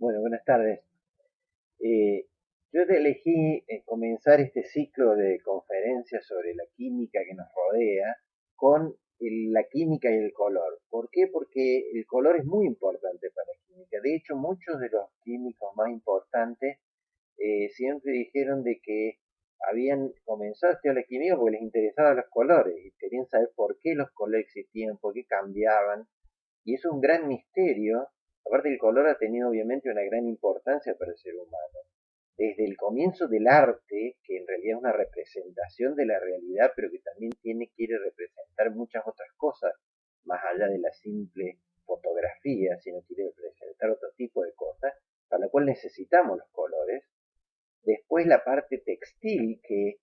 Bueno, buenas tardes. Eh, yo te elegí comenzar este ciclo de conferencias sobre la química que nos rodea con la química y el color. ¿Por qué? Porque el color es muy importante para la química. De hecho, muchos de los químicos más importantes siempre dijeron de que habían comenzado a estudiar la química porque les interesaban los colores y querían saber por qué los colores existían, por qué cambiaban. Y es un gran misterio. Aparte, el color ha tenido obviamente una gran importancia para el ser humano. Desde el comienzo del arte, que en realidad es una representación de la realidad, pero que también quiere representar muchas otras cosas, más allá de la simple fotografía, sino quiere representar otro tipo de cosas, para la cual necesitamos los colores. Después la parte textil, que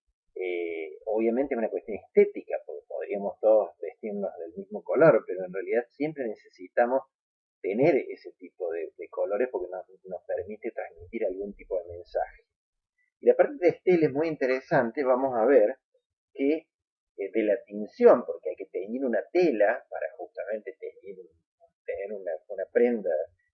obviamente es una cuestión estética, porque podríamos todos vestirnos del mismo color, pero en realidad siempre necesitamos tener ese tipo de colores porque nos permite transmitir algún tipo de mensaje. Y la parte textil es muy interesante, vamos a ver que de la tinción, porque hay que teñir una tela para justamente tener una prenda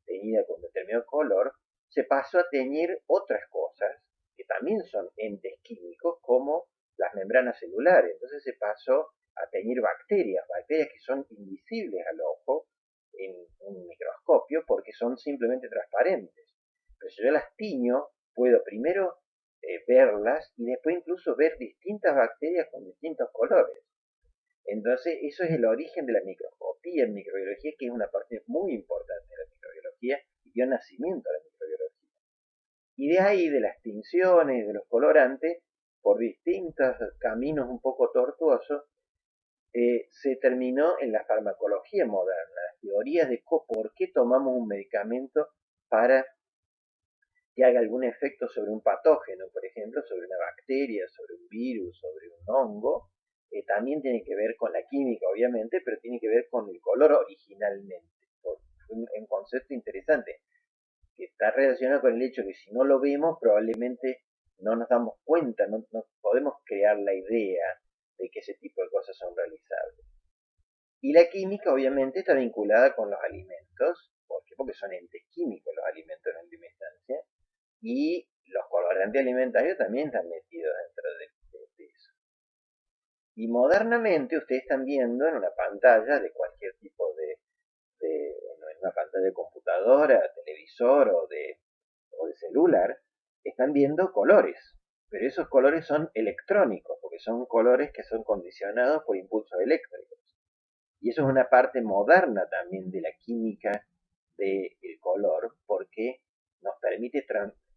teñida con determinado color, se pasó a teñir otras cosas que también son entes químicos como las membranas celulares. Entonces se pasó a teñir bacterias que son invisibles al ojo en un microscopio porque son simplemente transparentes. Pero si yo las tiño, puedo primero verlas y después incluso ver distintas bacterias con distintos colores. Entonces, eso es el origen de la microscopía en microbiología, que es una parte muy importante de la microbiología y dio nacimiento a la microbiología. Y de ahí, de las tinciones, de los colorantes, por distintos caminos un poco tortuosos, se terminó en la farmacología moderna, las teorías de por qué tomamos un medicamento para que haga algún efecto sobre un patógeno, por ejemplo, sobre una bacteria, sobre un virus, sobre un hongo. También tiene que ver con la química, obviamente, pero tiene que ver con el color originalmente. Un concepto interesante que está relacionado con el hecho que si no lo vemos, probablemente no nos damos cuenta, no podemos crear la idea de que ese tipo de cosas son realizables. Y la química, obviamente, está vinculada con los alimentos. ¿Por qué? Porque son entes químicos los alimentos en última instancia y los colorantes alimentarios también están metidos dentro de eso. Y modernamente ustedes están viendo en una pantalla de cualquier tipo en una pantalla de computadora, televisor o de celular, están viendo colores. Pero esos colores son electrónicos, porque son colores que son condicionados por impulsos eléctricos. Y eso es una parte moderna también de la química del color, porque nos permite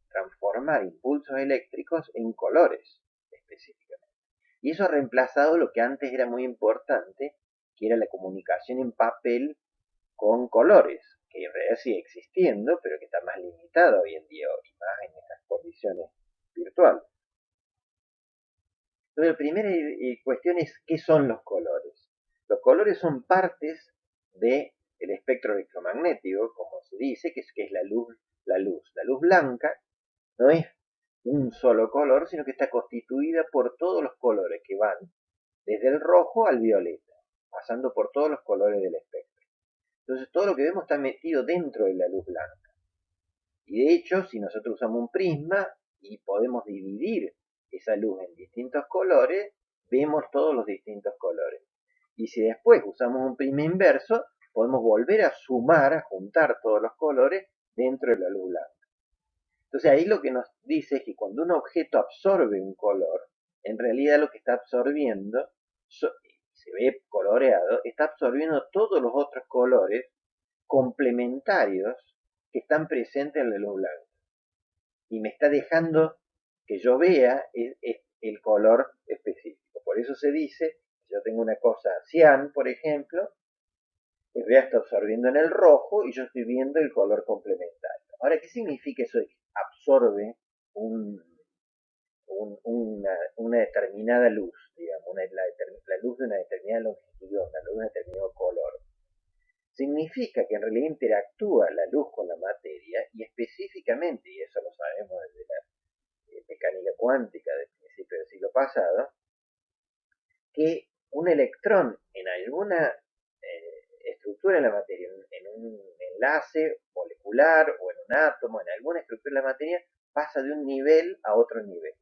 transformar impulsos eléctricos en colores específicamente. Y eso ha reemplazado lo que antes era muy importante, que era la comunicación en papel con colores, que en realidad sigue existiendo, pero que está más limitada hoy en día y más en estas condiciones virtuales. Entonces, la primera cuestión es qué son los colores. Los colores son partes del espectro electromagnético, como se dice, que es la luz. La luz blanca no es un solo color, sino que está constituida por todos los colores que van desde el rojo al violeta, pasando por todos los colores del espectro. Entonces todo lo que vemos está metido dentro de la luz blanca. Y de hecho, si nosotros usamos un prisma y podemos dividir esa luz en distintos colores, vemos todos los distintos colores. Y si después usamos un prisma inverso, podemos volver a sumar, a juntar todos los colores dentro de la luz blanca. Entonces ahí lo que nos dice es que cuando un objeto absorbe un color, en realidad lo que está absorbiendo, se ve coloreado, está absorbiendo todos los otros colores complementarios que están presentes en la luz blanca. Y me está dejando que yo vea el color específico. Por eso se dice, si yo tengo una cosa cian, por ejemplo, el vea está absorbiendo en el rojo y yo estoy viendo el color complementario. Ahora, ¿qué significa eso de que absorbe un, una determinada luz, digamos, la luz de una determinada longitud, la luz de un determinado color? Significa que en realidad interactúa la luz con la materia y específicamente, y eso lo sabemos desde la mecánica cuántica del principio del siglo pasado, que un electrón en alguna estructura en la materia, en un enlace molecular o en un átomo, en alguna estructura de la materia, pasa de un nivel a otro nivel.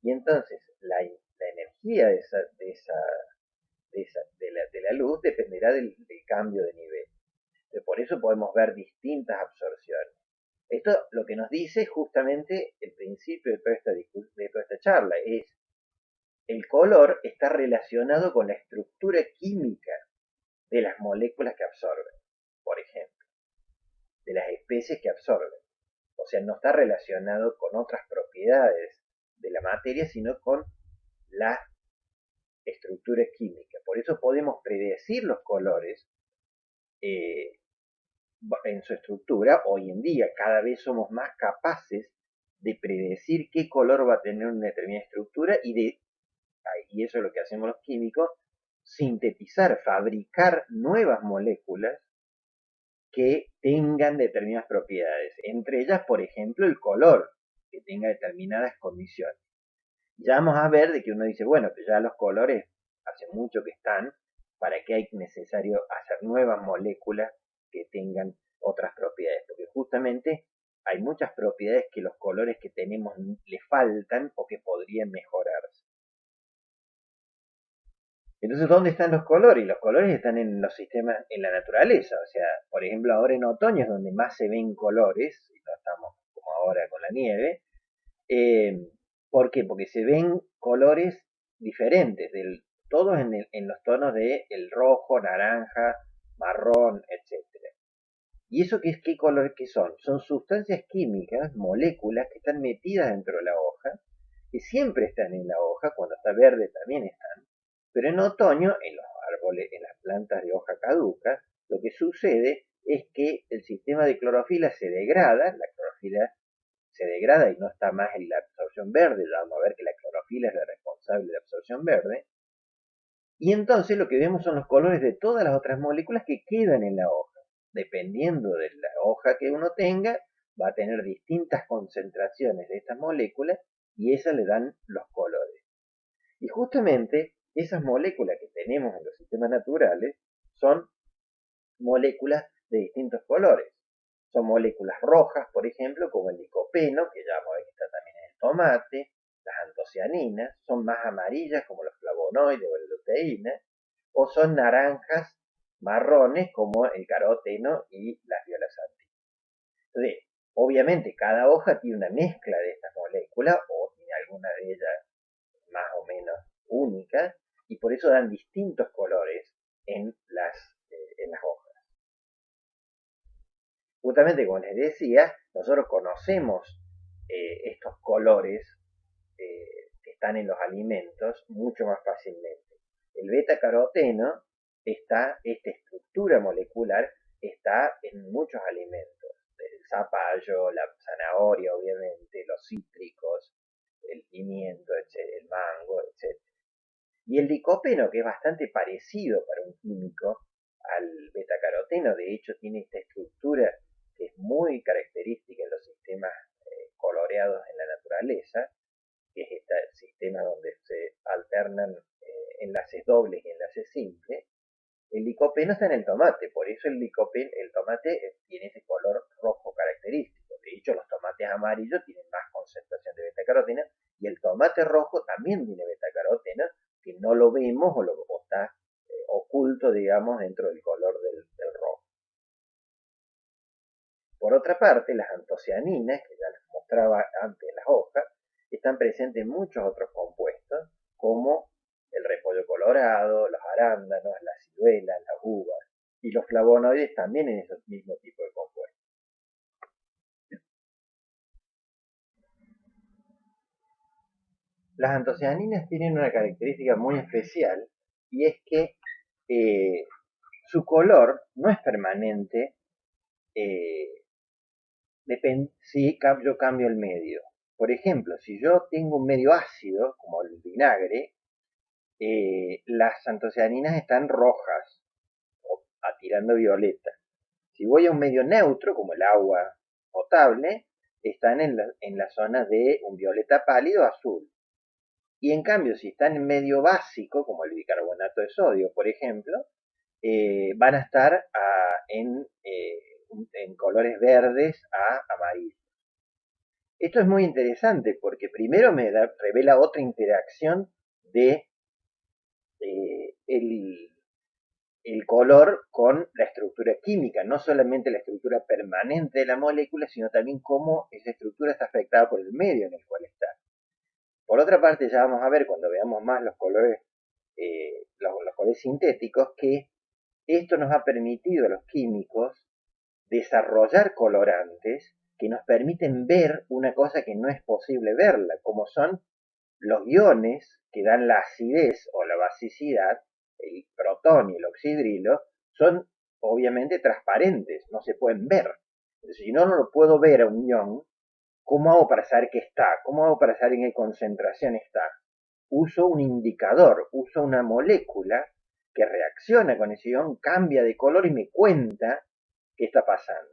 Y entonces la energía de la luz dependerá del cambio de nivel. Por eso podemos ver distintas absorciones. Esto lo que nos dice justamente el principio de toda esta charla es el color está relacionado con la estructura química de las moléculas que absorben, por ejemplo, de las especies que absorben. O sea, no está relacionado con otras propiedades de la materia, sino con la estructura química. Por eso podemos predecir los colores eh, en su estructura. Hoy en día cada vez somos más capaces de predecir qué color va a tener una determinada estructura y eso es lo que hacemos los químicos, sintetizar, fabricar nuevas moléculas que tengan determinadas propiedades. Entre ellas, por ejemplo, el color, que tenga determinadas condiciones. Ya vamos a ver de que uno dice, bueno, que ya los colores hace mucho que están, ¿para qué hay necesario hacer nuevas moléculas que tengan otras propiedades? Porque justamente hay muchas propiedades que los colores que tenemos le faltan o que podrían mejorarse. Entonces, ¿dónde están los colores? Los colores están en los sistemas, en la naturaleza. O sea, por ejemplo, ahora en otoño es donde más se ven colores, y no estamos como ahora con la nieve. Eh, ¿Por qué? Porque se ven colores diferentes, todos en los tonos de el rojo, naranja, marrón, etcétera. ¿Y eso qué colores que son? Son sustancias químicas, moléculas que están metidas dentro de la hoja, que siempre están en la hoja, cuando está verde también están, pero en otoño, en los árboles, en las plantas de hoja caduca, lo que sucede es que el sistema de clorofila se degrada, la clorofila se degrada y no está más en la absorción verde, ya vamos a ver que la clorofila es la responsable de la absorción verde, y entonces lo que vemos son los colores de todas las otras moléculas que quedan en la hoja. Dependiendo de la hoja que uno tenga, va a tener distintas concentraciones de estas moléculas y esas le dan los colores. Y justamente esas moléculas que tenemos en los sistemas naturales son moléculas de distintos colores. Son moléculas rojas, por ejemplo, como el licopeno, que ya vamos a ver que está también en el tomate, las antocianinas, son más amarillas como los flavonoides o la luteína, o son naranjas, marrones como el caroteno y las violasantinas. Entonces, obviamente cada hoja tiene una mezcla de estas moléculas o tiene alguna de ellas más o menos única y por eso dan distintos colores en las hojas. Justamente como les decía, nosotros conocemos estos colores que están en los alimentos mucho más fácilmente. El beta-caroteno esta estructura molecular está en muchos alimentos, el zapallo, la zanahoria obviamente, los cítricos, el pimiento, el mango, etc. Y el licopeno, que es bastante parecido para un químico al betacaroteno, de hecho tiene esta estructura que es muy característica en los sistemas coloreados en la naturaleza, que es este sistema donde se alternan enlaces dobles y enlaces simples. El licopeno está en el tomate, por eso el tomate tiene ese color rojo característico. De hecho, los tomates amarillos tienen más concentración de betacaroteno y el tomate rojo también tiene betacaroteno, que no lo vemos o está oculto, digamos, dentro del color del rojo. Por otra parte, las antocianinas, que ya les mostraba antes en las hojas, están presentes en muchos otros compuestos, como el repollo colorado, los arándanos, las ciruelas, las uvas, y los flavonoides también en esos mismos tipos de compuestos. Las antocianinas tienen una característica muy especial y es que eh, su color no es permanente eh, si yo cambio el medio. Por ejemplo, si yo tengo un medio ácido, como el vinagre, las antocianinas están rojas o tirando violeta. Si voy a un medio neutro, como el agua potable, están en la zona de un violeta pálido azul. Y en cambio, si están en medio básico, como el bicarbonato de sodio, por ejemplo, van a estar en en colores verdes a amarillos. Esto es muy interesante porque primero revela otra interacción de el color con la estructura química, no solamente la estructura permanente de la molécula, sino también cómo esa estructura está afectada por el medio en el cual está. Por otra parte, ya vamos a ver cuando veamos más los colores, los colores sintéticos, que esto nos ha permitido a los químicos desarrollar colorantes que nos permiten ver una cosa que no es posible verla, como son los iones que dan la acidez o la basicidad, el protón y el oxidrilo, son obviamente transparentes, no se pueden ver. Entonces, si no lo puedo ver a un ion, ¿cómo hago para saber que está? ¿Cómo hago para saber en qué concentración está? Uso un indicador, uso una molécula que reacciona con ese ion, cambia de color y me cuenta qué está pasando.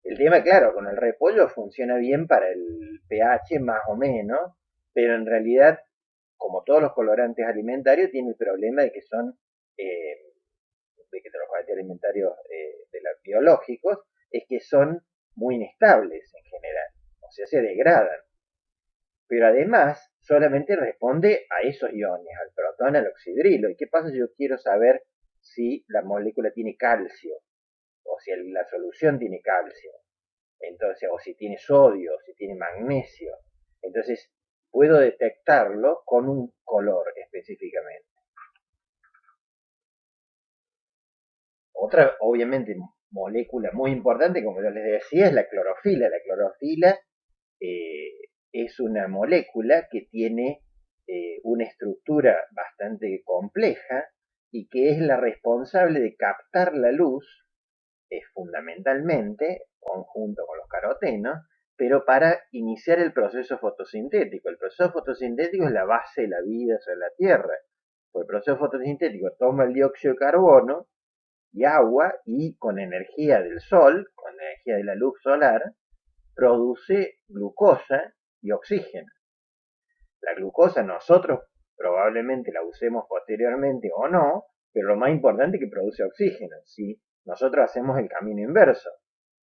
El tema, claro, con el repollo funciona bien para el pH más o menos, pero en realidad, como todos los colorantes alimentarios, tiene el problema de que son, de que los colorantes alimentarios de los biológicos, es que son muy inestables en general, o sea, se degradan. Pero además, solamente responde a esos iones, al protón, al oxidrilo. ¿Y qué pasa si yo quiero saber si la molécula tiene calcio? O si la solución tiene calcio. Entonces, o si tiene sodio, o si tiene magnesio. Entonces, puedo detectarlo con un color específicamente. Otra, obviamente, molécula muy importante, como yo les decía, es la clorofila. La clorofila es una molécula que tiene una estructura bastante compleja y que es la responsable de captar la luz, fundamentalmente, conjunto con los carotenos, pero para iniciar el proceso fotosintético. El proceso fotosintético es la base de la vida sobre la Tierra. Pues el proceso fotosintético toma el dióxido de carbono y agua y con energía del sol, con energía de la luz solar, produce glucosa y oxígeno. La glucosa nosotros probablemente la usemos posteriormente o no, pero lo más importante es que produce oxígeno. ¿Sí? Nosotros hacemos el camino inverso.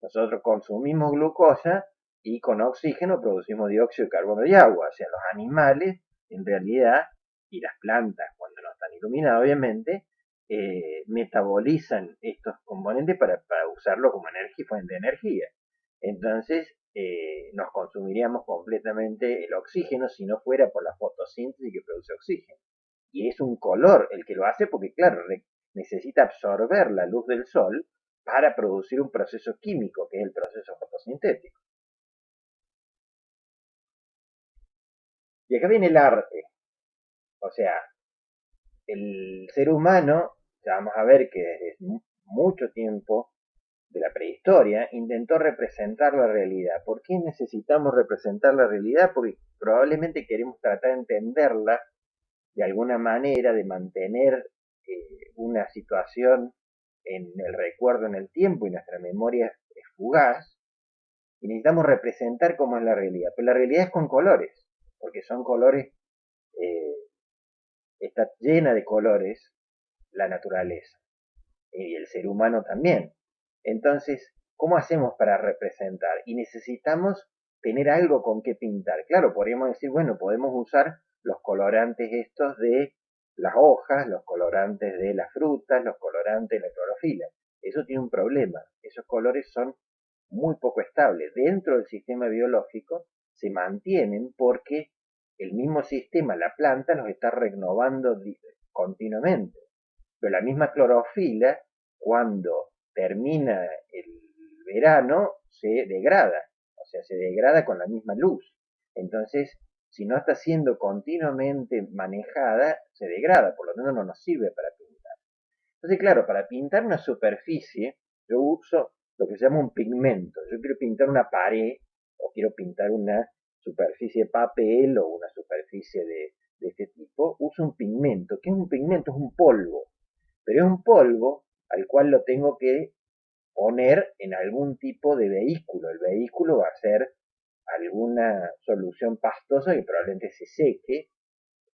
Nosotros consumimos glucosa y con oxígeno producimos dióxido de carbono y agua. O sea, los animales, en realidad, y las plantas, cuando no están iluminadas, obviamente, metabolizan estos componentes para usarlo como fuente de energía. Entonces, nos consumiríamos completamente el oxígeno si no fuera por la fotosíntesis que produce oxígeno. Y es un color el que lo hace porque, claro, necesita absorber la luz del sol para producir un proceso químico, que es el proceso fotosintético. Y acá viene el arte. O sea, el ser humano, ya vamos a ver que desde mucho tiempo de la prehistoria intentó representar la realidad. ¿Por qué necesitamos representar la realidad? Porque probablemente queremos tratar de entenderla de alguna manera, de mantener una situación en el recuerdo, en el tiempo, y nuestra memoria es fugaz, y necesitamos representar cómo es la realidad. Pero la realidad es con colores, porque son colores, eh, está llena de colores la naturaleza, y el ser humano también. Entonces, ¿cómo hacemos para representar? Y necesitamos tener algo con qué pintar. Claro, podríamos decir, bueno, podemos usar los colorantes estos de las hojas, los colorantes de las frutas, los colorantes de la clorofila. Eso tiene un problema. Esos colores son muy poco estables. Dentro del sistema biológico se mantienen porque el mismo sistema, la planta, los está renovando continuamente. Pero la misma clorofila, cuando termina el verano, se degrada, o sea, se degrada con la misma luz. Entonces, si no está siendo continuamente manejada, se degrada, por lo tanto no nos sirve para pintar. Entonces, claro, para pintar una superficie, yo uso lo que se llama un pigmento. Yo quiero pintar una pared o quiero pintar una superficie de papel o una superficie de este tipo, uso un pigmento. ¿Qué es un pigmento? Es un polvo, pero es un polvo al cual lo tengo que poner en algún tipo de vehículo. El vehículo va a ser alguna solución pastosa que probablemente se seque.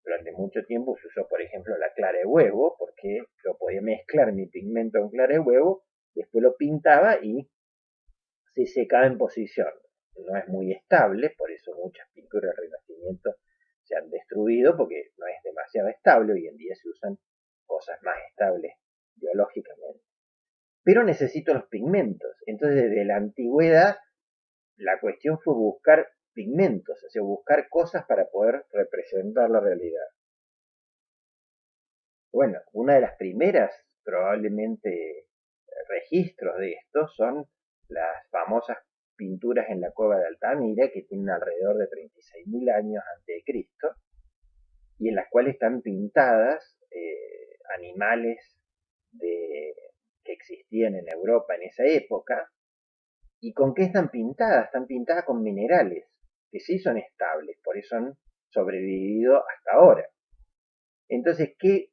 Durante mucho tiempo se usó, por ejemplo, la clara de huevo, porque yo podía mezclar mi pigmento con clara de huevo, después lo pintaba y si se cae en posición no es muy estable, por eso muchas pinturas del Renacimiento se han destruido porque no es demasiado estable. Hoy en día se usan cosas más estables biológicamente. Pero necesito los pigmentos. Entonces, desde la antigüedad, la cuestión fue buscar pigmentos, o sea, buscar cosas para poder representar la realidad. Bueno, una de las primeras, probablemente, registros de esto son las famosas pinturas en la cueva de Altamira, que tienen alrededor de 36.000 años antes de Cristo, y en las cuales están pintadas animales de, que existían en Europa en esa época. ¿Y con qué están pintadas? Están pintadas con minerales, que sí son estables, por eso han sobrevivido hasta ahora. Entonces, ¿qué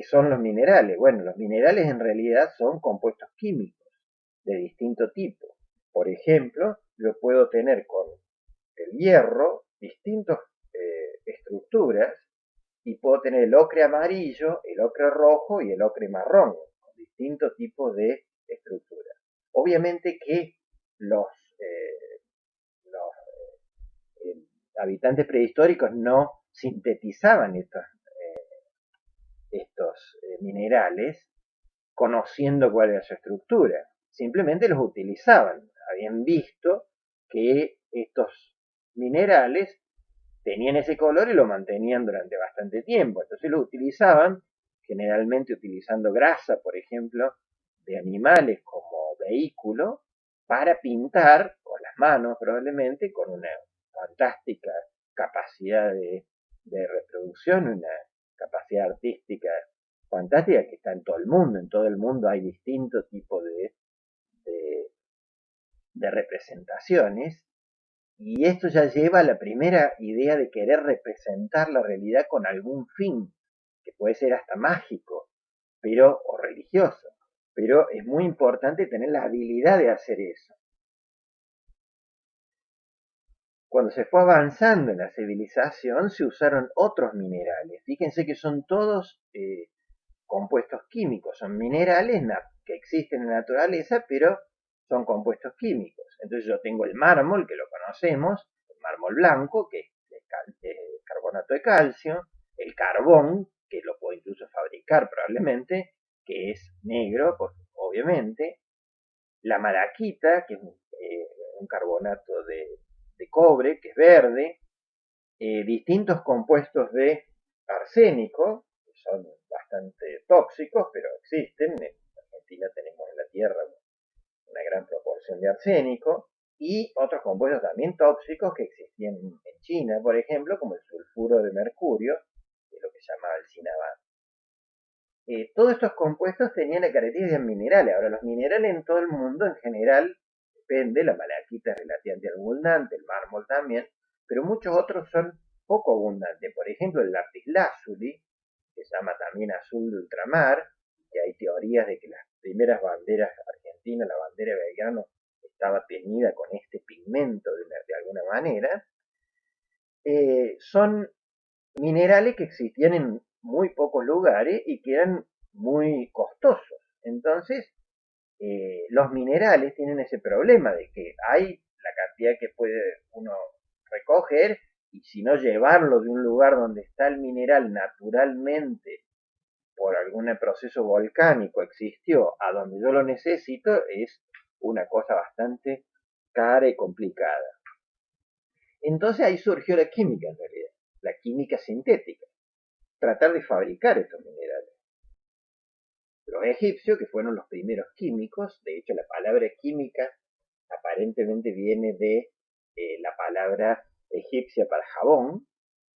son los minerales? Bueno, los minerales en realidad son compuestos químicos de distinto tipo. Por ejemplo, yo puedo tener con el hierro distintas estructuras y puedo tener el ocre amarillo, el ocre rojo y el ocre marrón, con distintos tipos de estructuras. Obviamente que los, los habitantes prehistóricos no sintetizaban estos minerales conociendo cuál era su estructura, simplemente los utilizaban. Habían visto que estos minerales tenían ese color y lo mantenían durante bastante tiempo, entonces lo utilizaban, generalmente utilizando grasa, por ejemplo, de animales como vehículo, para pintar con las manos probablemente, con una fantástica capacidad de reproducción, una capacidad artística fantástica que está en todo el mundo. En todo el mundo hay distintos tipos de, de representaciones, y esto ya lleva a la primera idea de querer representar la realidad con algún fin, que puede ser hasta mágico, pero o religioso. Pero es muy importante tener la habilidad de hacer eso. Cuando se fue avanzando en la civilización, se usaron otros minerales. Fíjense que son todos compuestos químicos, son minerales que existen en la naturaleza, pero son compuestos químicos. Entonces yo tengo el mármol, que lo conocemos, el mármol blanco, que es de carbonato de calcio, el carbón, que lo puedo incluso fabricar probablemente, que es negro, obviamente, la malaquita, que es un carbonato de cobre, que es verde, distintos compuestos de arsénico, que son bastante tóxicos, pero existen. En Argentina tenemos en la tierra una gran proporción de arsénico, y otros compuestos también tóxicos que existían en China, por ejemplo, como el sulfuro de mercurio, que es lo que se llamaba el cinabán. Todos estos compuestos tenían la característica de minerales. Ahora, los minerales en todo el mundo en general depende, la malaquita es relativamente abundante, el mármol también, pero muchos otros son poco abundantes. Por ejemplo, el lapislázuli, que se llama también azul de ultramar, que hay teorías de que las primeras banderas argentinas, la bandera de Belgrano, estaba teñida con este pigmento de alguna manera. Son minerales que existían en muy pocos lugares y que eran muy costosos. Entonces, los minerales tienen ese problema de que hay la cantidad que puede uno recoger, y si no llevarlo de un lugar donde está el mineral naturalmente por algún proceso volcánico existió a donde yo lo necesito, es una cosa bastante cara y complicada. Entonces ahí surgió la química en realidad, la química sintética, tratar de fabricar estos minerales. Los egipcios, que fueron los primeros químicos, de hecho la palabra química aparentemente viene de la palabra egipcia para jabón,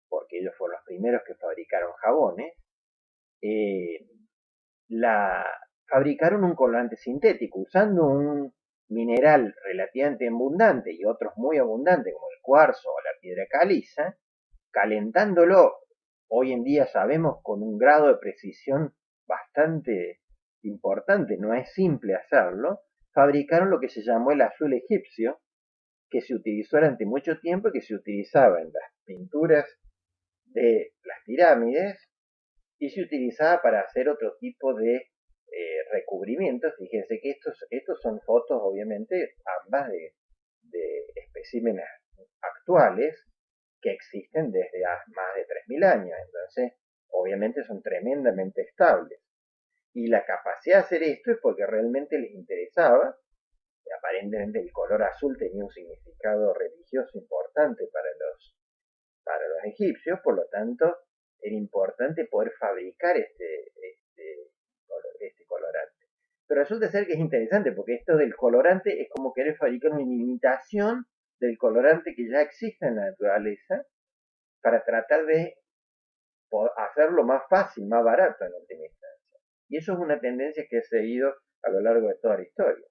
porque ellos fueron los primeros que fabricaron jabones, eh, fabricaron un colorante sintético usando un mineral relativamente abundante y otros muy abundantes como el cuarzo o la piedra caliza, calentándolo, hoy en día sabemos con un grado de precisión bastante importante, no es simple hacerlo, fabricaron lo que se llamó el azul egipcio, que se utilizó durante mucho tiempo y que se utilizaba en las pinturas de las pirámides, y se utilizaba para hacer otro tipo de recubrimientos. Fíjense que estos son fotos, obviamente, ambas de especímenes actuales que existen desde más de 3.000 años. Entonces, obviamente son tremendamente estables. Y la capacidad de hacer esto es porque realmente les interesaba. Aparentemente el color azul tenía un significado religioso importante para los egipcios, por lo tanto era importante poder fabricar este colorante. Pero resulta ser que es interesante porque esto del colorante es como querer fabricar una imitación del colorante que ya existe en la naturaleza para tratar de hacerlo más fácil, más barato en última instancia. Y eso es una tendencia que he seguido a lo largo de toda la historia.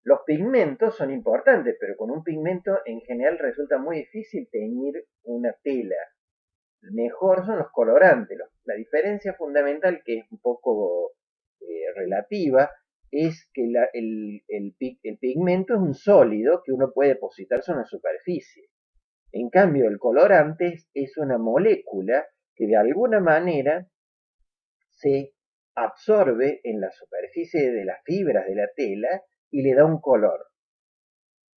Los pigmentos son importantes, pero con un pigmento en general resulta muy difícil teñir una tela. Mejor son los colorantes. La diferencia fundamental, que es un poco relativa, es que el pigmento es un sólido que uno puede depositar sobre una superficie. En cambio, el colorante es una molécula que de alguna manera se absorbe en la superficie de las fibras de la tela y le da un color.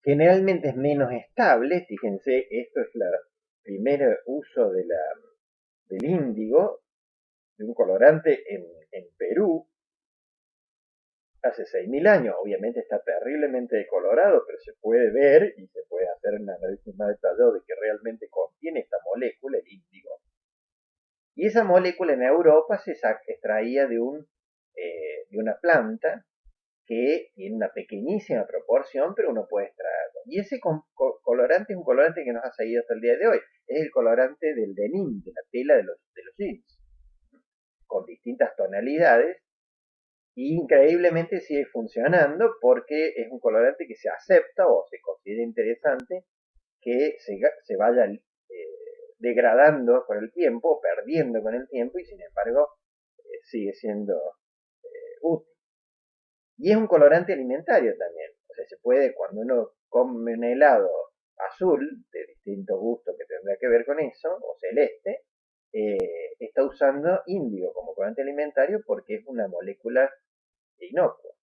Generalmente es menos estable. Fíjense, esto es el primer uso del índigo, de un colorante en Perú, hace 6.000 años. Obviamente está terriblemente decolorado, pero se puede ver y se puede hacer un análisis más detallado de que realmente contiene esta molécula, el índigo. Y esa molécula en Europa se extraía de una planta que tiene una pequeñísima proporción, pero uno puede extraerlo. Y ese colorante es un colorante que nos ha seguido hasta el día de hoy. Es el colorante del denim, de la tela de los jeans, con distintas tonalidades. Y increíblemente sigue funcionando porque es un colorante que se acepta o se considera interesante que se vaya degradando con el tiempo, perdiendo con el tiempo, y sin embargo sigue siendo útil. Y es un colorante alimentario también. O sea, se puede, cuando uno come un helado azul, de distinto gusto que tendrá que ver con eso, o celeste, está usando índigo como colorante alimentario porque es una molécula inocua.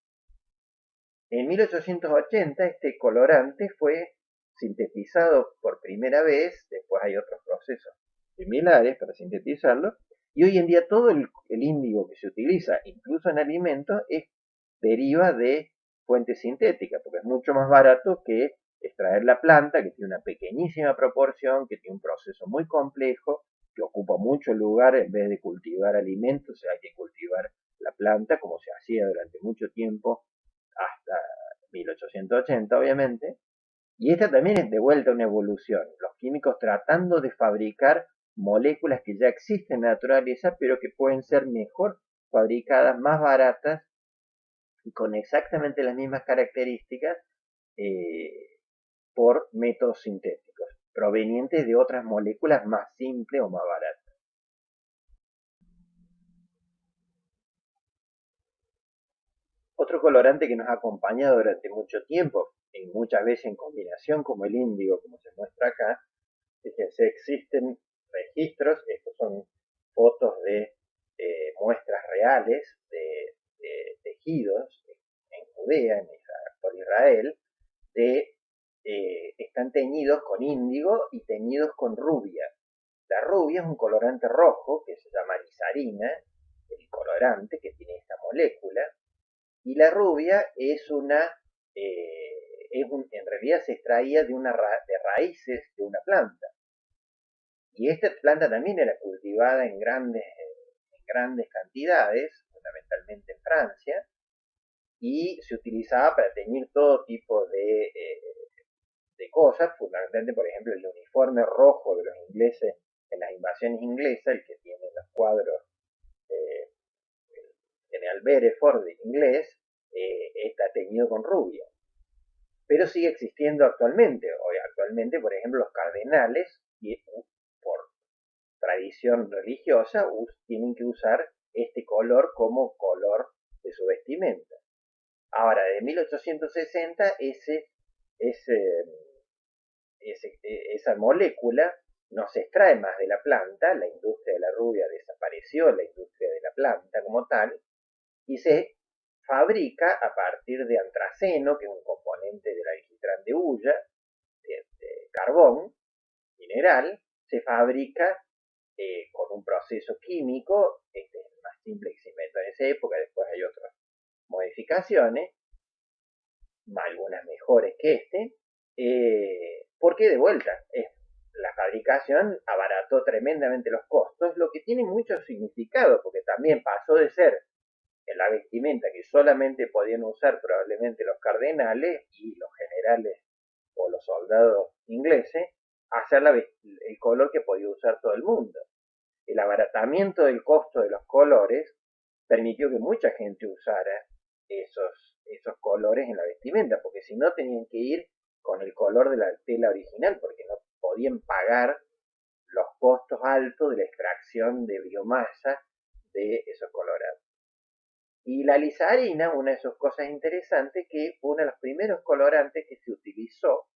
En 1880 este colorante fue sintetizado por primera vez, después hay otros procesos similares para sintetizarlo, y hoy en día todo el índigo que se utiliza, incluso en alimentos, deriva de fuentes sintéticas, porque es mucho más barato que extraer la planta, que tiene una pequeñísima proporción, que tiene un proceso muy complejo, que ocupa mucho lugar. En vez de cultivar alimentos, hay que cultivar la planta, como se hacía durante mucho tiempo, hasta 1880 obviamente. Y esta también es de vuelta una evolución, los químicos tratando de fabricar moléculas que ya existen en la naturaleza, pero que pueden ser mejor fabricadas, más baratas y con exactamente las mismas características por métodos sintéticos, provenientes de otras moléculas más simples o más baratas. Otro colorante que nos ha acompañado durante mucho tiempo, y muchas veces en combinación como el índigo, como se muestra acá, fíjense, existen registros. Estos son fotos de muestras reales de tejidos en Judea, por Israel, están teñidos con índigo y teñidos con rubia. La rubia es un colorante rojo que se llama lisarina, el colorante que tiene esta molécula, y la rubia es en realidad se extraía de raíces de una planta. Y esta planta también era cultivada en grandes cantidades, fundamentalmente en Francia, y se utilizaba para teñir todo tipo de cosas, fundamentalmente, por ejemplo, el uniforme rojo de los ingleses en las invasiones inglesas, el que tiene los cuadros el general Bereford inglés, está teñido con rubia. Pero sigue existiendo actualmente. Hoy, actualmente, por ejemplo, los cardenales, por tradición religiosa, tienen que usar este color como color de su vestimenta. Ahora, de 1860, esa molécula no se extrae más de la planta, la industria de la rubia desapareció, la industria de la planta como tal, y se fabrica a partir de antraceno, que es un componente del alquitrán de hulla, de carbón mineral, se fabrica con un proceso químico, este es el más simple que se inventó en esa época, después hay otras modificaciones, algunas mejores que porque de vuelta, la fabricación abarató tremendamente los costos, lo que tiene mucho significado, porque también pasó de ser en la vestimenta que solamente podían usar probablemente los cardenales y los generales o los soldados ingleses, a hacer el color que podía usar todo el mundo. El abaratamiento del costo de los colores permitió que mucha gente usara esos colores en la vestimenta, porque si no tenían que ir con el color de la tela original, porque no podían pagar los costos altos de la extracción de biomasa de esos colorantes. Y la lisarina, una de sus cosas interesantes, que fue uno de los primeros colorantes que se utilizó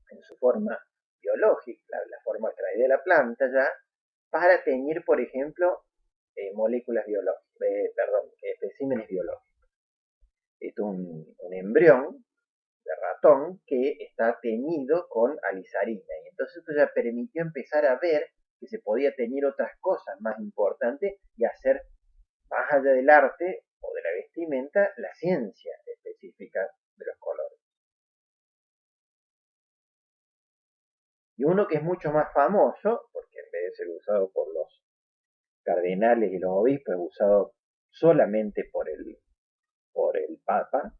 en su forma biológica, la forma extraída de la planta ya, para teñir, por ejemplo, moléculas biológicas, especímenes biológicos. Esto es un embrión de ratón que está teñido con alisarina. Y entonces esto ya permitió empezar a ver que se podía teñir otras cosas más importantes y hacer, más allá del arte o de la vestimenta, la ciencia específica de los colores. Y uno que es mucho más famoso, porque en vez de ser usado por los cardenales y los obispos, es usado solamente por el Papa,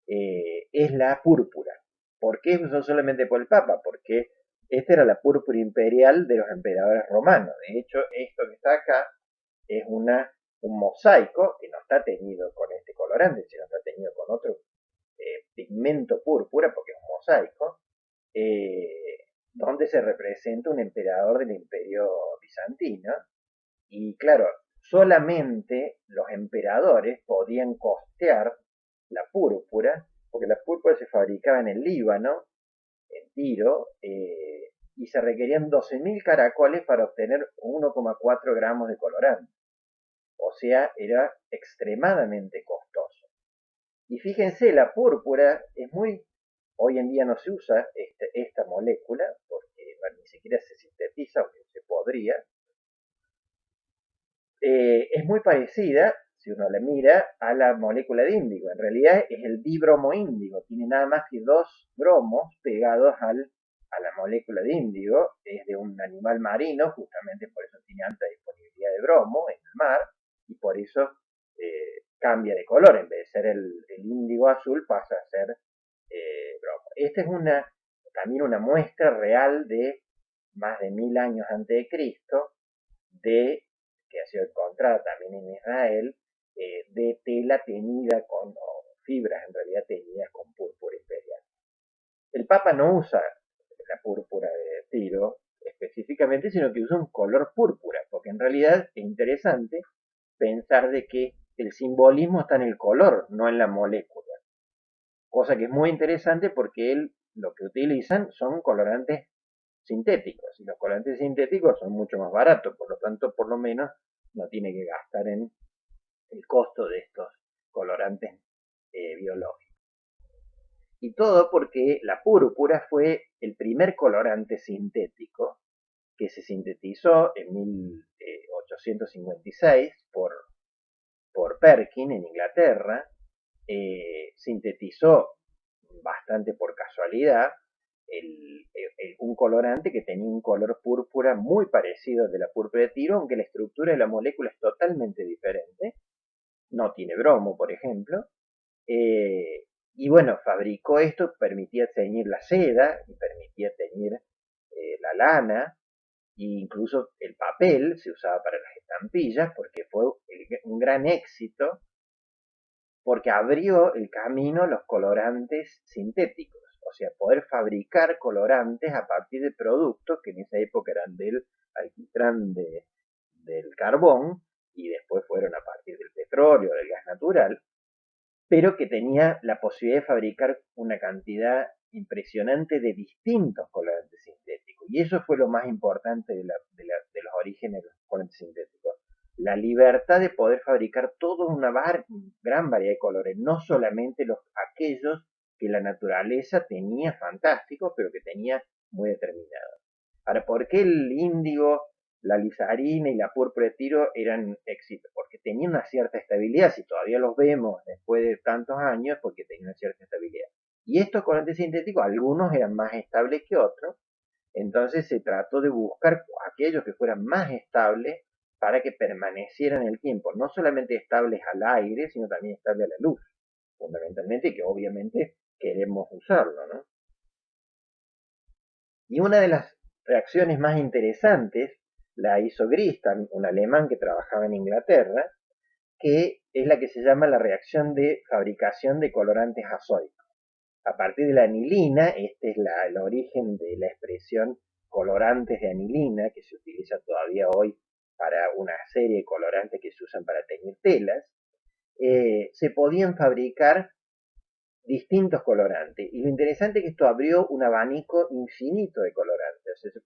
es la púrpura. ¿Por qué usó solamente por el Papa? Porque esta era la púrpura imperial de los emperadores romanos. De hecho, esto que está acá es un mosaico que no está teñido con este colorante, sino está teñido con otro pigmento púrpura, porque es un mosaico, donde se representa un emperador del imperio bizantino. Y claro, solamente los emperadores podían costear la púrpura, porque la púrpura se fabricaba en el Líbano, en Tiro, y se requerían 12.000 caracoles para obtener 1,4 gramos de colorante. O sea, era extremadamente costoso. Y fíjense, la púrpura es muy... Hoy en día no se usa esta molécula, porque ni siquiera se sintetiza, aunque se podría. Es muy parecida, si uno la mira, a la molécula de índigo. En realidad es el dibromo índigo, tiene nada más que dos bromos pegados a la molécula de índigo. Es de un animal marino, justamente por eso tiene alta disponibilidad de bromo en el mar, y por eso cambia de color. En vez de ser el índigo azul, pasa a ser bromo. Esta es también una muestra real de más de 1000 años antes de Cristo, que ha sido encontrada también en Israel, de tela teñida o fibras en realidad teñidas con púrpura imperial. El Papa no usa la púrpura de Tiro específicamente, sino que usa un color púrpura, porque en realidad es interesante pensar de que el simbolismo está en el color, no en la molécula. Cosa que es muy interesante porque lo que utilizan son colorantes sintéticos, y los colorantes sintéticos son mucho más baratos, por lo tanto, por lo menos, no tiene que gastar en el costo de estos colorantes biológicos. Y todo porque la púrpura fue el primer colorante sintético que se sintetizó en 1856 por Perkin en Inglaterra. Sintetizó bastante por casualidad un colorante que tenía un color púrpura muy parecido al de la púrpura de Tiro, aunque la estructura de la molécula es totalmente diferente. No tiene bromo, por ejemplo. Y bueno, fabricó esto, permitía teñir la seda, y permitía teñir la lana, e incluso el papel se usaba para las estampillas, porque fue un gran éxito, porque abrió el camino a los colorantes sintéticos. O sea, poder fabricar colorantes a partir de productos que en esa época eran del alquitrán del carbón, y después fueron a partir del petróleo, del gas natural, pero que tenía la posibilidad de fabricar una cantidad impresionante de distintos colorantes sintéticos. Y eso fue lo más importante de los orígenes de los colorantes sintéticos. La libertad de poder fabricar toda una gran variedad de colores, no solamente aquellos que la naturaleza tenía fantásticos, pero que tenía muy determinados. Ahora, ¿por qué el índigo, la lisarina y la púrpura de tiro eran éxitos? Porque tenían una cierta estabilidad, si todavía los vemos después de tantos años, porque tenían una cierta estabilidad. Y estos colorantes sintéticos, algunos eran más estables que otros, entonces se trató de buscar aquellos que fueran más estables para que permanecieran en el tiempo, no solamente estables al aire, sino también estables a la luz, fundamentalmente, que obviamente queremos usarlo, ¿no? Y una de las reacciones más interesantes la hizo Gristam, un alemán que trabajaba en Inglaterra, que es la que se llama la reacción de fabricación de colorantes azoicos. A partir de la anilina, este es el origen de la expresión colorantes de anilina, que se utiliza todavía hoy para una serie de colorantes que se usan para teñir telas, se podían fabricar distintos colorantes. Y lo interesante es que esto abrió un abanico infinito de colorantes. O sea,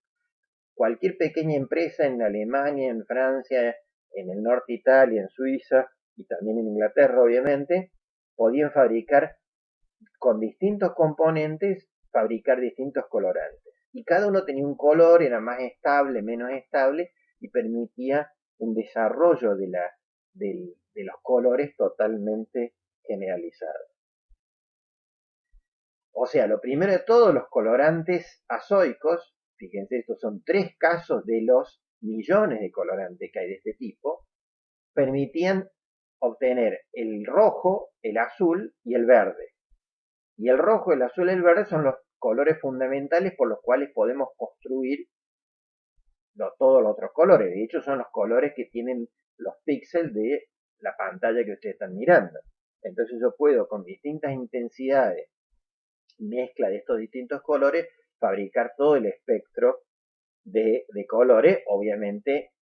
cualquier pequeña empresa en Alemania, en Francia, en el norte de Italia, en Suiza y también en Inglaterra, obviamente, podían fabricar con distintos componentes, fabricar distintos colorantes. Y cada uno tenía un color, era más estable, menos estable, y permitía un desarrollo de los colores totalmente generalizado. O sea, lo primero de todo, los colorantes azoicos, fíjense, estos son 3 casos de los millones de colorantes que hay de este tipo, permitían obtener el rojo, el azul y el verde. Y el rojo, el azul y el verde son los colores fundamentales por los cuales podemos construir todos los otros colores. De hecho, son los colores que tienen los píxeles de la pantalla que ustedes están mirando. Entonces yo puedo, con distintas intensidades, mezcla de estos distintos colores, fabricar todo el espectro de colores, obviamente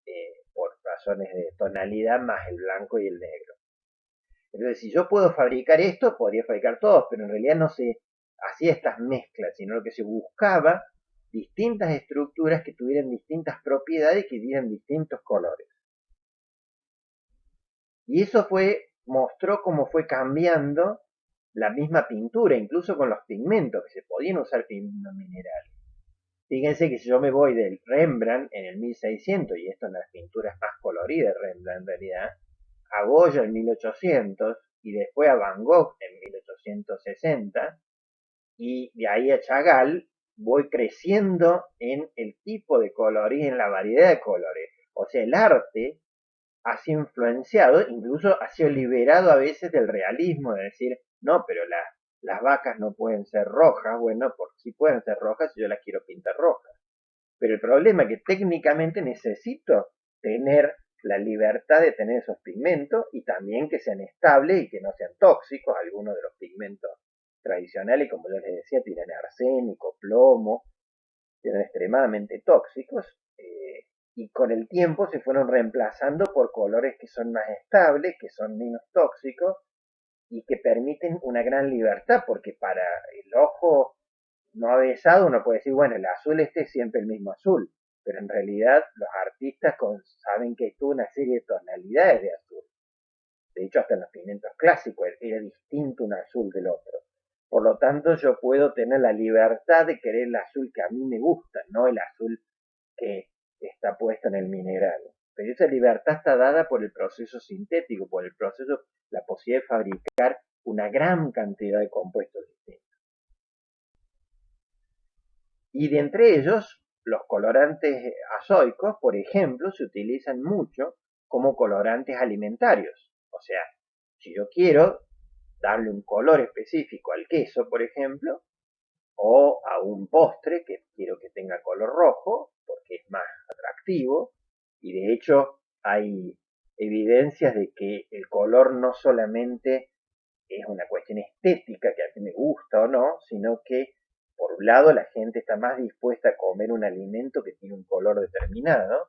por razones de tonalidad más el blanco y el negro. Entonces, si yo puedo fabricar esto, podría fabricar todos, pero en realidad no se hacía estas mezclas, sino lo que se buscaba distintas estructuras que tuvieran distintas propiedades y que dieran distintos colores. Y eso mostró cómo fue cambiando la misma pintura, incluso con los pigmentos, que se podían usar pigmentos minerales. Fíjense que si yo me voy del Rembrandt en el 1600, y esto en las pinturas más coloridas de Rembrandt en realidad, a Goya en 1800 y después a Van Gogh en 1860 y de ahí a Chagall, voy creciendo en el tipo de color y en la variedad de colores. O sea, el arte ha sido influenciado, incluso ha sido liberado a veces del realismo, de decir, no, pero las vacas no pueden ser rojas, bueno, porque sí pueden ser rojas si yo las quiero pintar rojas. Pero el problema es que técnicamente necesito tener la libertad de tener esos pigmentos y también que sean estables y que no sean tóxicos. Algunos de los pigmentos tradicionales, como yo les decía, tienen arsénico, plomo, eran extremadamente tóxicos y con el tiempo se fueron reemplazando por colores que son más estables, que son menos tóxicos y que permiten una gran libertad, porque para el ojo no avesado uno puede decir, bueno, el azul este es siempre el mismo azul, pero en realidad los artistas saben que hay toda una serie de tonalidades de azul. De hecho, hasta en los pigmentos clásicos era distinto un azul del otro. Por lo tanto, yo puedo tener la libertad de querer el azul que a mí me gusta, no el azul que está puesto en el mineral. Pero esa libertad está dada por el proceso sintético, por el proceso, la posibilidad de fabricar una gran cantidad de compuestos distintos. Y de entre ellos, los colorantes azoicos, por ejemplo, se utilizan mucho como colorantes alimentarios. O sea, si yo quiero darle un color específico al queso, por ejemplo, o a un postre que quiero que tenga color rojo, porque es más atractivo, y de hecho hay evidencias de que el color no solamente es una cuestión estética que a mí me gusta o no, sino que por un lado la gente está más dispuesta a comer un alimento que tiene un color determinado,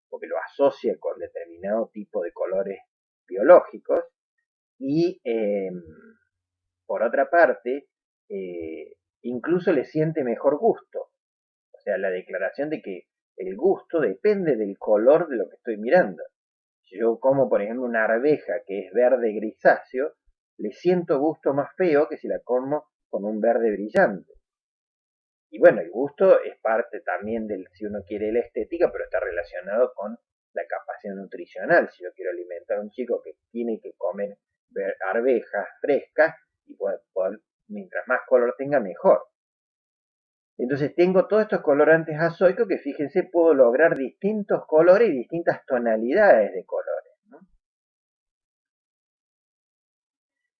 porque lo asocia con determinado tipo de colores biológicos, y por otra parte, incluso le siente mejor gusto. O sea, la declaración de que el gusto depende del color de lo que estoy mirando. Si yo como, por ejemplo, una arveja que es verde grisáceo, le siento gusto más feo que si la como con un verde brillante. Y bueno, el gusto es parte también del, si uno quiere, la estética, pero está relacionado con la capacidad nutricional. Si yo quiero alimentar a un chico que tiene que comer arvejas frescas, y mientras más color tenga, mejor. Entonces tengo todos estos colorantes azoicos que, fíjense, puedo lograr distintos colores y distintas tonalidades de colores, ¿no?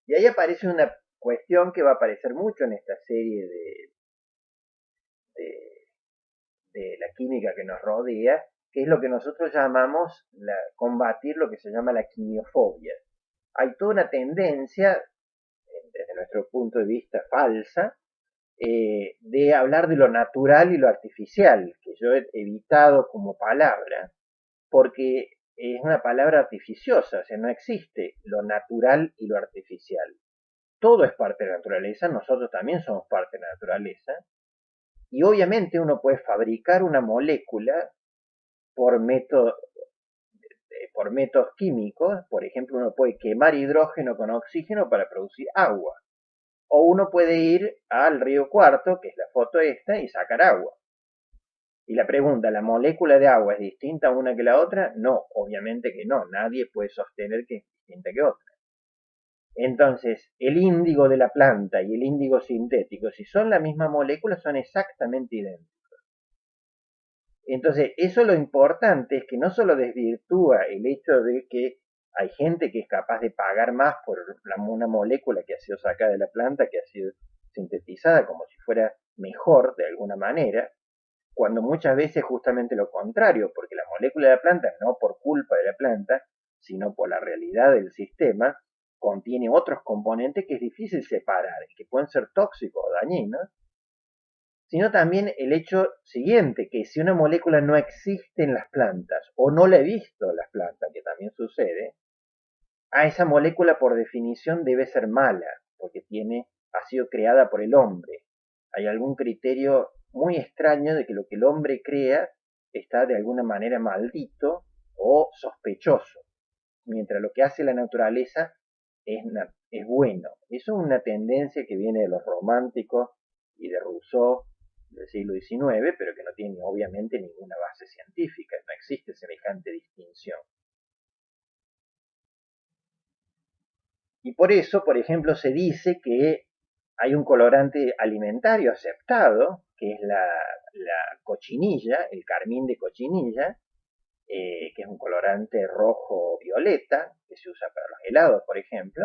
Y ahí aparece una cuestión que va a aparecer mucho en esta serie de, de la química que nos rodea, que es lo que nosotros llamamos combatir lo que se llama la quimiofobia. Hay toda una tendencia, desde nuestro punto de vista falsa, de hablar de lo natural y lo artificial, que yo he evitado como palabra, porque es una palabra artificiosa, o sea, no existe lo natural y lo artificial. Todo es parte de la naturaleza, nosotros también somos parte de la naturaleza, y obviamente uno puede fabricar una molécula por por métodos químicos. Por ejemplo, uno puede quemar hidrógeno con oxígeno para producir agua. O uno puede ir al río Cuarto, que es la foto esta, y sacar agua. Y la pregunta, ¿la molécula de agua es distinta una que la otra? No, obviamente que no. Nadie puede sostener que es distinta que otra. Entonces, el índigo de la planta y el índigo sintético, si son la misma molécula, son exactamente idénticos. Entonces, eso lo importante es que no solo desvirtúa el hecho de que hay gente que es capaz de pagar más por una molécula que ha sido sacada de la planta, que ha sido sintetizada como si fuera mejor de alguna manera, cuando muchas veces justamente lo contrario, porque la molécula de la planta, no por culpa de la planta, sino por la realidad del sistema, contiene otros componentes que es difícil separar y que pueden ser tóxicos o dañinos, sino también el hecho siguiente, que si una molécula no existe en las plantas o no la he visto en las plantas, que también sucede, a esa molécula por definición debe ser mala, porque ha sido creada por el hombre. Hay algún criterio muy extraño de que lo que el hombre crea está de alguna manera maldito o sospechoso, mientras lo que hace la naturaleza es bueno. Eso es una tendencia que viene de los románticos y de Rousseau del siglo XIX, pero que no tiene obviamente ninguna base científica, no existe semejante distinción. Y por eso, por ejemplo, se dice que hay un colorante alimentario aceptado, que es la cochinilla, el carmín de cochinilla, que es un colorante rojo-violeta, que se usa para los helados, por ejemplo,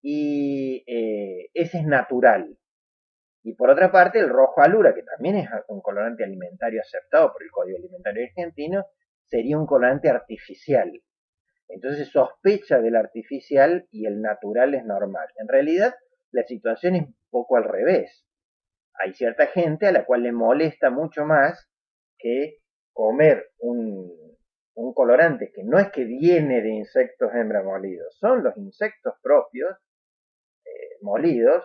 y ese es natural. Y por otra parte, el rojo alura, que también es un colorante alimentario aceptado por el Código Alimentario Argentino, sería un colorante artificial. Entonces se sospecha del artificial y el natural es normal. En realidad, la situación es un poco al revés. Hay cierta gente a la cual le molesta mucho más que comer un colorante que no es que viene de insectos hembra molidos, son los insectos propios molidos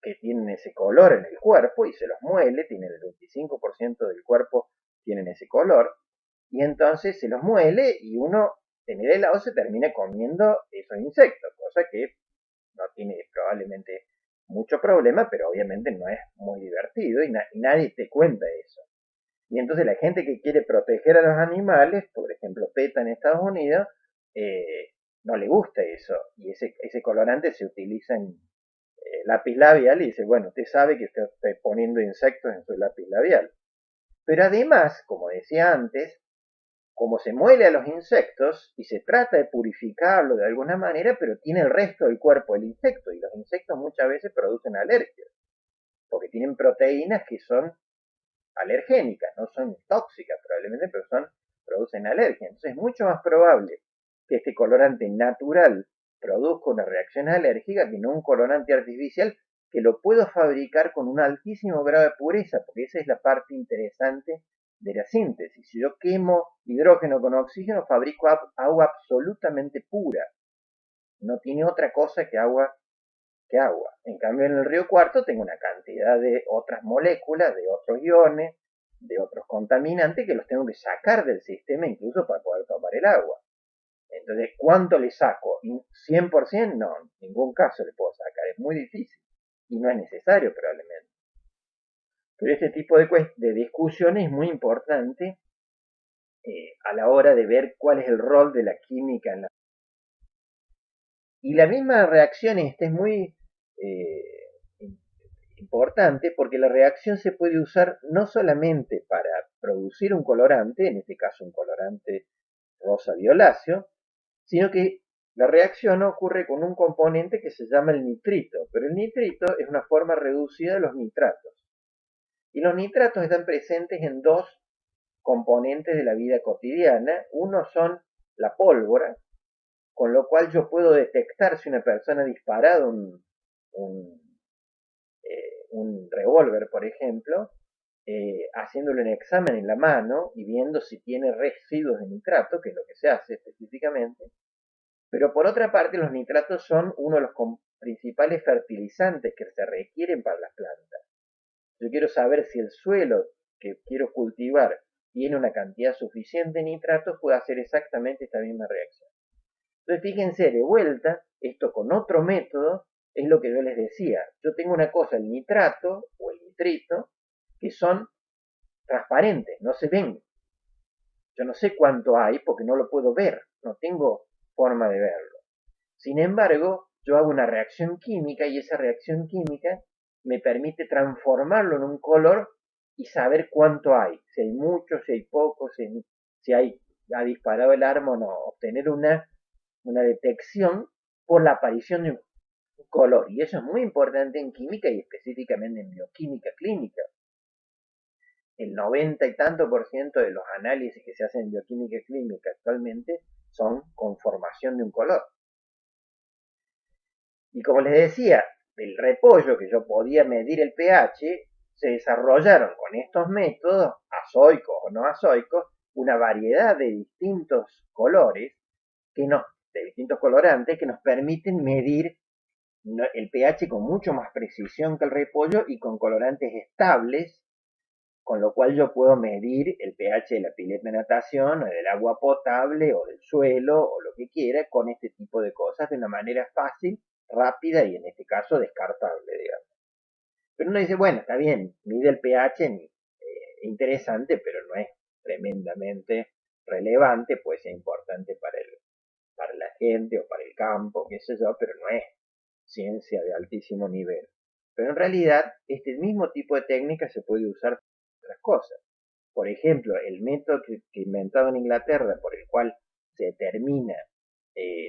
que tienen ese color en el cuerpo y se los muele, tienen el 25% del cuerpo tienen ese color, y entonces se los muele y uno en el helado se termina comiendo esos insectos, cosa que no tiene probablemente mucho problema, pero obviamente no es muy divertido y nadie te cuenta eso. Y entonces la gente que quiere proteger a los animales, por ejemplo PETA en Estados Unidos, no le gusta eso. Y ese colorante se utiliza en lápiz labial y dice, bueno, usted sabe que usted está poniendo insectos en su lápiz labial. Pero además, como decía antes, como se muele a los insectos y se trata de purificarlo de alguna manera, pero tiene el resto del cuerpo el insecto y los insectos muchas veces producen alergias, porque tienen proteínas que son alergénicas, no son tóxicas probablemente, pero producen alergia. Entonces es mucho más probable que este colorante natural produzca una reacción alérgica que no un colorante artificial que lo puedo fabricar con un altísimo grado de pureza, porque esa es la parte interesante de la síntesis. Si yo quemo hidrógeno con oxígeno, fabrico agua absolutamente pura. No tiene otra cosa que agua que agua. En cambio, en el río Cuarto tengo una cantidad de otras moléculas, de otros iones, de otros contaminantes que los tengo que sacar del sistema incluso para poder tomar el agua. Entonces, ¿cuánto le saco? ¿100%? No, en ningún caso le puedo sacar, es muy difícil y no es necesario probablemente. Pero este tipo de discusión es muy importante a la hora de ver cuál es el rol de la química en la... Y la misma reacción esta es muy importante porque la reacción se puede usar no solamente para producir un colorante, en este caso un colorante rosa violáceo, sino que la reacción ocurre con un componente que se llama el nitrito, pero el nitrito es una forma reducida de los nitratos. Y los nitratos están presentes en dos componentes de la vida cotidiana. Uno son la pólvora, con lo cual yo puedo detectar si una persona ha disparado un revólver, por ejemplo, haciéndole un examen en la mano y viendo si tiene residuos de nitrato, que es lo que se hace específicamente. Pero por otra parte, los nitratos son uno de los principales fertilizantes que se requieren para las plantas. Yo quiero saber si el suelo que quiero cultivar tiene una cantidad suficiente de nitratos, puedo hacer exactamente esta misma reacción. Entonces, fíjense, de vuelta, esto con otro método es lo que yo les decía. Yo tengo una cosa, el nitrato o el nitrito, que son transparentes, no se ven. Yo no sé cuánto hay porque no lo puedo ver, no tengo forma de verlo. Sin embargo, yo hago una reacción química y esa reacción química me permite transformarlo en un color y saber cuánto hay, si hay mucho, si hay poco, si ha disparado el arma o no, obtener una detección por la aparición de un color. Y eso es muy importante en química y específicamente en bioquímica clínica. El 90 y tanto por ciento de los análisis que se hacen en bioquímica clínica actualmente son con formación de un color. Y como les decía, del repollo que yo podía medir el pH, se desarrollaron con estos métodos, azoicos o no azoicos, una variedad de distintos colores, de distintos colorantes que nos permiten medir el pH con mucho más precisión que el repollo y con colorantes estables, con lo cual yo puedo medir el pH de la pileta de natación o del agua potable o del suelo o lo que quiera con este tipo de cosas de una manera fácil, rápida y en este caso descartable, digamos. Pero uno dice, bueno, está bien, mide el pH, interesante, pero no es tremendamente relevante, puede ser importante para la gente o para el campo, qué sé yo, pero no es ciencia de altísimo nivel. Pero en realidad, este mismo tipo de técnica se puede usar para otras cosas. Por ejemplo, el método que inventado en Inglaterra, por el cual se determina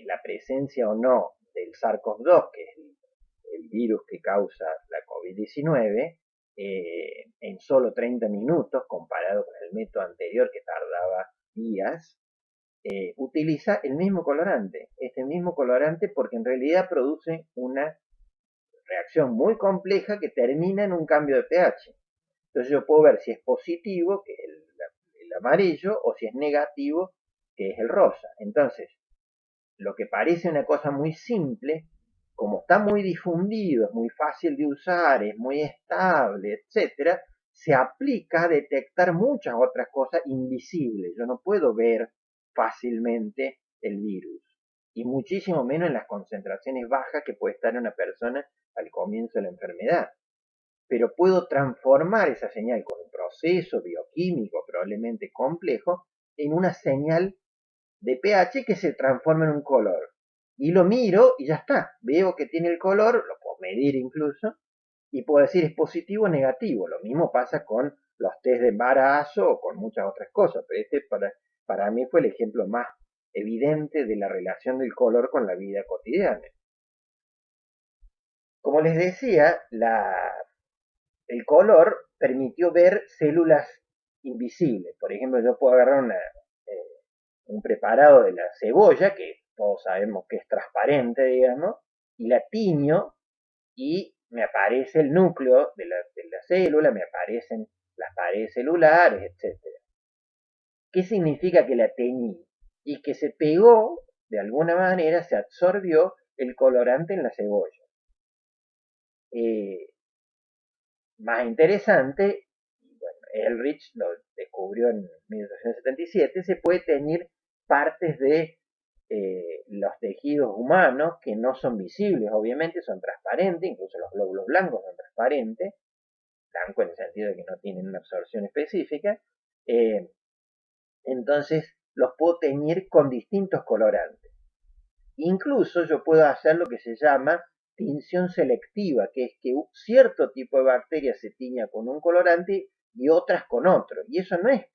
la presencia o no del SARS-CoV-2, que es el virus que causa la COVID-19, en solo 30 minutos, comparado con el método anterior que tardaba días, utiliza el mismo colorante, este mismo colorante porque en realidad produce una reacción muy compleja que termina en un cambio de pH. Entonces yo puedo ver si es positivo, que es el amarillo, o si es negativo, que es el rosa. Entonces, lo que parece una cosa muy simple, como está muy difundido, es muy fácil de usar, es muy estable, etcétera, se aplica a detectar muchas otras cosas invisibles. Yo no puedo ver fácilmente el virus, y muchísimo menos en las concentraciones bajas que puede estar una persona al comienzo de la enfermedad. Pero puedo transformar esa señal con un proceso bioquímico probablemente complejo en una señal de pH que se transforma en un color. Y lo miro y ya está. Veo que tiene el color, lo puedo medir incluso, y puedo decir es positivo o negativo. Lo mismo pasa con los test de embarazo o con muchas otras cosas, pero este para mí fue el ejemplo más evidente de la relación del color con la vida cotidiana. Como les decía, el color permitió ver células invisibles. Por ejemplo, yo puedo agarrar un preparado de la cebolla, que todos sabemos que es transparente, digamos, y la tiño y me aparece el núcleo de la célula, me aparecen las paredes celulares, etcétera. ¿Qué significa que la teñí? Y que se pegó, de alguna manera, se absorbió el colorante en la cebolla. Más interesante, bueno, Ehrlich lo descubrió en 1877, se puede teñir partes de los tejidos humanos que no son visibles, obviamente, son transparentes, incluso los glóbulos blancos son transparentes, blanco en el sentido de que no tienen una absorción específica, entonces los puedo teñir con distintos colorantes. Incluso yo puedo hacer lo que se llama tinción selectiva, que es que cierto tipo de bacterias se tiña con un colorante y otras con otro. Y eso no es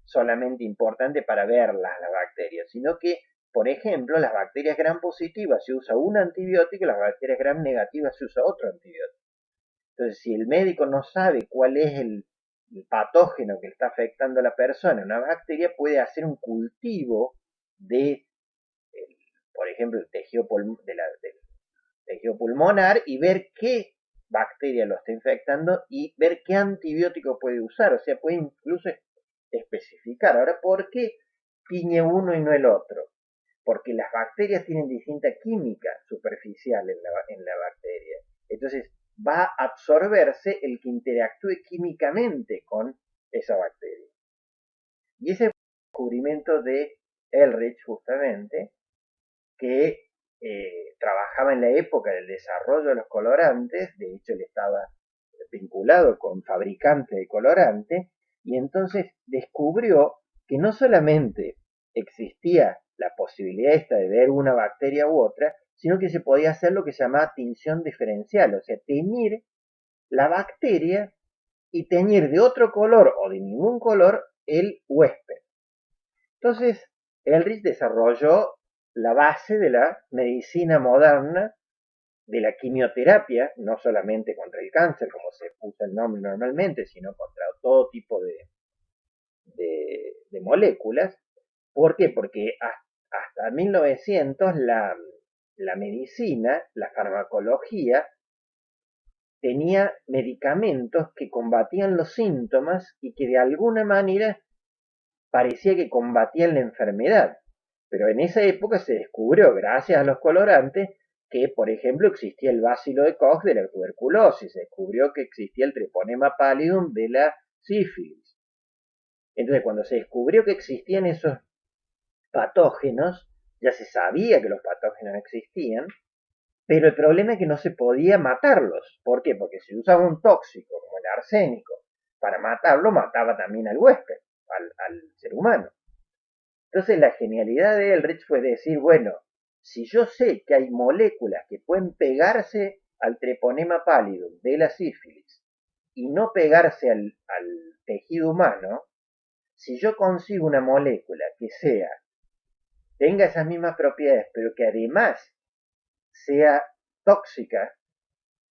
solamente importante para verlas las bacterias, sino que, por ejemplo, las bacterias gram positivas se usa un antibiótico y las bacterias gram negativas se usa otro antibiótico. Entonces, si el médico no sabe cuál es el patógeno que está afectando a la persona, una bacteria puede hacer un cultivo de, por ejemplo, el tejido del tejido pulmonar y ver qué bacteria lo está infectando y ver qué antibiótico puede usar. O sea, puede incluso especificar. Ahora, ¿por qué tiñe uno y no el otro? Porque las bacterias tienen distinta química superficial en la bacteria. Entonces, va a absorberse el que interactúe químicamente con esa bacteria. Y ese descubrimiento de Ehrlich, justamente, que trabajaba en la época del desarrollo de los colorantes, de hecho él estaba vinculado con fabricantes de colorantes, y entonces descubrió que no solamente existía la posibilidad esta de ver una bacteria u otra, sino que se podía hacer lo que se llama tinción diferencial, o sea, teñir la bacteria y teñir de otro color o de ningún color el huésped. Entonces, Ehrlich desarrolló la base de la medicina moderna, de la quimioterapia, no solamente contra el cáncer, como se usa el nombre normalmente, sino contra todo tipo de moléculas. ¿Por qué? Porque hasta 1900 la medicina, la farmacología, tenía medicamentos que combatían los síntomas y que de alguna manera parecía que combatían la enfermedad. Pero en esa época se descubrió, gracias a los colorantes, que, por ejemplo, existía el bacilo de Koch de la tuberculosis, se descubrió que existía el treponema pallidum de la sífilis. Entonces, cuando se descubrió que existían esos patógenos, ya se sabía que los patógenos existían, pero el problema es que no se podía matarlos. ¿Por qué? Porque si usaba un tóxico como el arsénico para matarlo, mataba también al huésped, al ser humano. Entonces la genialidad de Ehrlich fue decir, bueno, si yo sé que hay moléculas que pueden pegarse al treponema pallidum de la sífilis y no pegarse al tejido humano, si yo consigo una molécula que tenga esas mismas propiedades, pero que además sea tóxica,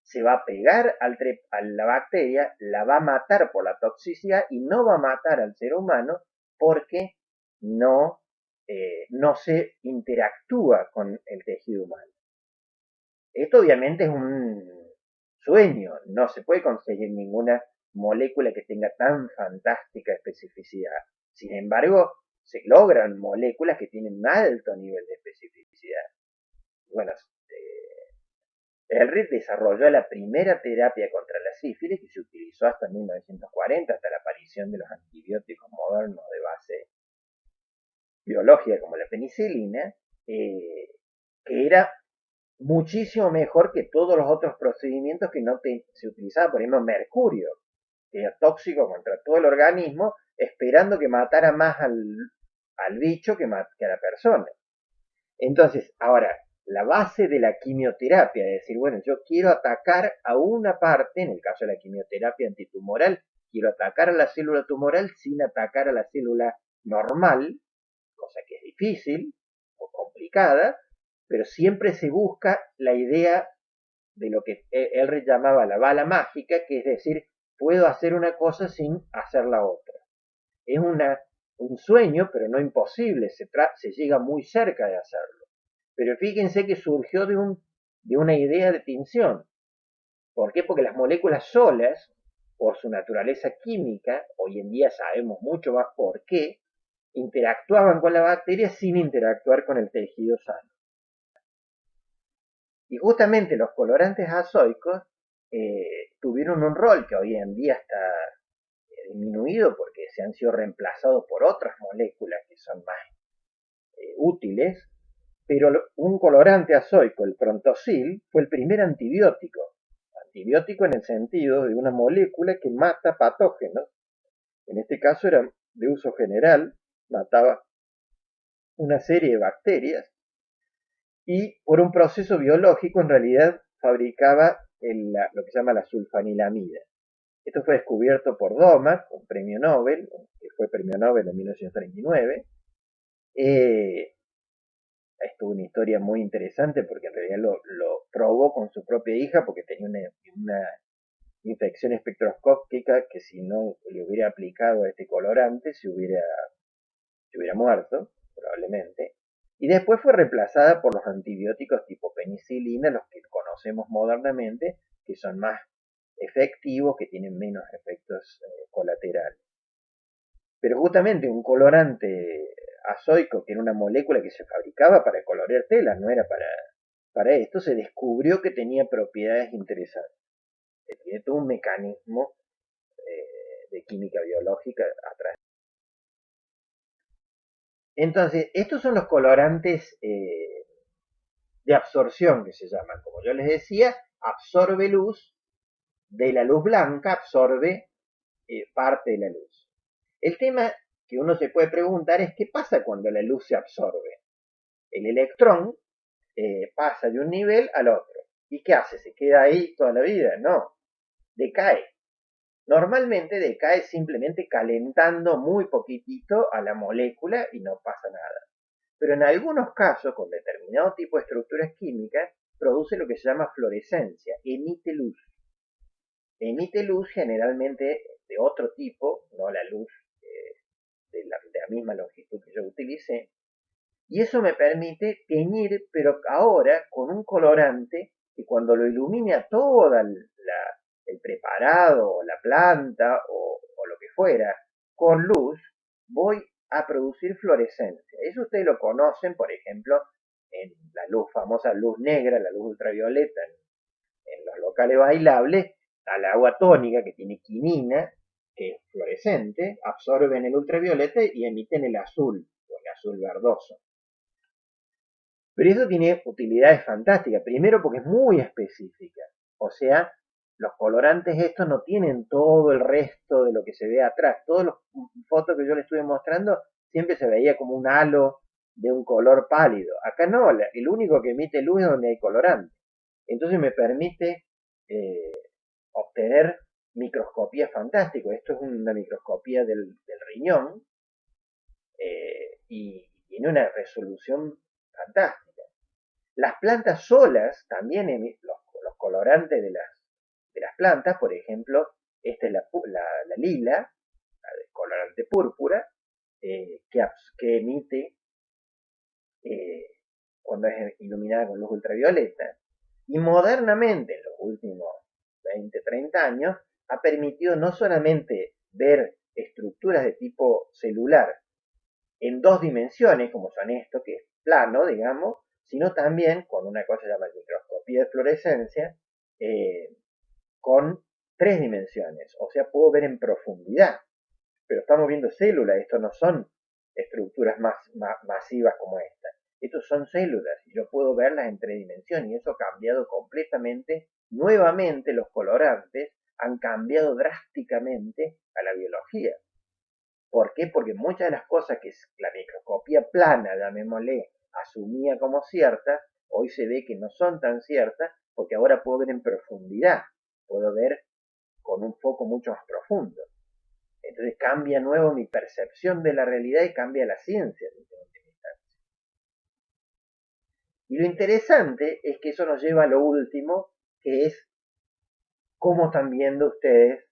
se va a pegar a la bacteria, la va a matar por la toxicidad y no va a matar al ser humano porque no, no se interactúa con el tejido humano. Esto obviamente es un sueño, no se puede conseguir ninguna molécula que tenga tan fantástica especificidad. Sin embargo, se logran moléculas que tienen un alto nivel de especificidad. Bueno, Ehrlich desarrolló la primera terapia contra la sífilis que se utilizó hasta 1940, hasta la aparición de los antibióticos modernos de base biológica como la penicilina, que era muchísimo mejor que todos los otros procedimientos que no se utilizaba, por ejemplo, mercurio, que era tóxico contra todo el organismo, esperando que matara más al bicho que a la persona. Entonces, ahora, la base de la quimioterapia, es decir, bueno, yo quiero atacar a una parte, en el caso de la quimioterapia antitumoral, quiero atacar a la célula tumoral sin atacar a la célula normal, cosa que es difícil o complicada, pero siempre se busca la idea de lo que él llamaba la bala mágica, que es decir, puedo hacer una cosa sin hacer la otra. Es un sueño, pero no imposible, se llega muy cerca de hacerlo. Pero fíjense que surgió de una idea de tinción. ¿Por qué? Porque las moléculas solas, por su naturaleza química, hoy en día sabemos mucho más por qué, interactuaban con la bacteria sin interactuar con el tejido sano. Y justamente los colorantes azoicos tuvieron un rol que hoy en día está disminuido porque se han sido reemplazados por otras moléculas que son más útiles, pero un colorante azoico, el prontosil, fue el primer antibiótico. Antibiótico en el sentido de una molécula que mata patógenos. En este caso era de uso general, mataba una serie de bacterias y por un proceso biológico en realidad fabricaba lo que se llama la sulfanilamida. Esto fue descubierto por Domack, un premio Nobel, que fue premio Nobel en 1939. Esto es una historia muy interesante porque en realidad lo probó con su propia hija porque tenía una infección espectroscópica que si no le hubiera aplicado a este colorante se hubiera muerto, probablemente. Y después fue reemplazada por los antibióticos tipo penicilina, los que conocemos modernamente, que son más efectivos, que tienen menos efectos colaterales. Pero justamente un colorante azoico, que era una molécula que se fabricaba para colorear telas, no era para esto, se descubrió que tenía propiedades interesantes. Tiene todo un mecanismo de química biológica atrás. Entonces, estos son los colorantes de absorción que se llaman. Como yo les decía, absorbe luz, de la luz blanca absorbe parte de la luz. El tema que uno se puede preguntar es qué pasa cuando la luz se absorbe. El electrón pasa de un nivel al otro. ¿Y qué hace? ¿Se queda ahí toda la vida? No, decae. Normalmente decae simplemente calentando muy poquitito a la molécula y no pasa nada. Pero en algunos casos, con determinado tipo de estructuras químicas, produce lo que se llama fluorescencia, emite luz. Emite luz generalmente de otro tipo, no la luz de la misma longitud que yo utilicé, y eso me permite teñir, pero ahora con un colorante que cuando lo ilumine todo el preparado, o la planta, o lo que fuera, con luz, voy a producir fluorescencia. Eso ustedes lo conocen, por ejemplo, en la luz, famosa luz negra, la luz ultravioleta, en los locales bailables, al agua tónica que tiene quinina, que es fluorescente, absorben el ultravioleta y emiten el azul, o el azul verdoso. Pero eso tiene utilidades fantásticas. Primero porque es muy específica. O sea, los colorantes estos no tienen todo el resto de lo que se ve atrás. Todas las fotos que yo les estuve mostrando siempre se veía como un halo de un color pálido. Acá no, el único que emite luz es donde hay colorante. Entonces me permite obtener microscopía fantástica. Esto es una microscopía del riñón y tiene una resolución fantástica. Las plantas solas también emiten los colorantes de las plantas, por ejemplo, esta es la lila, la de colorante púrpura, que emite cuando es iluminada con luz ultravioleta. Y modernamente, en los últimos 20, 30 años, ha permitido no solamente ver estructuras de tipo celular en dos dimensiones, como son esto, que es plano, digamos, sino también con una cosa llamada microscopía de fluorescencia, con tres dimensiones. O sea, puedo ver en profundidad. Pero estamos viendo células, esto no son estructuras masivas como esta. Estos son células y yo puedo verlas en tres dimensiones y eso ha cambiado completamente. Nuevamente los colorantes han cambiado drásticamente a la biología. ¿Por qué? Porque muchas de las cosas que la microscopía plana, llamémosle, asumía como ciertas, hoy se ve que no son tan ciertas porque ahora puedo ver en profundidad, puedo ver con un foco mucho más profundo. Entonces cambia nuevo mi percepción de la realidad y cambia la ciencia. Y lo interesante es que eso nos lleva a lo último, que es cómo están viendo ustedes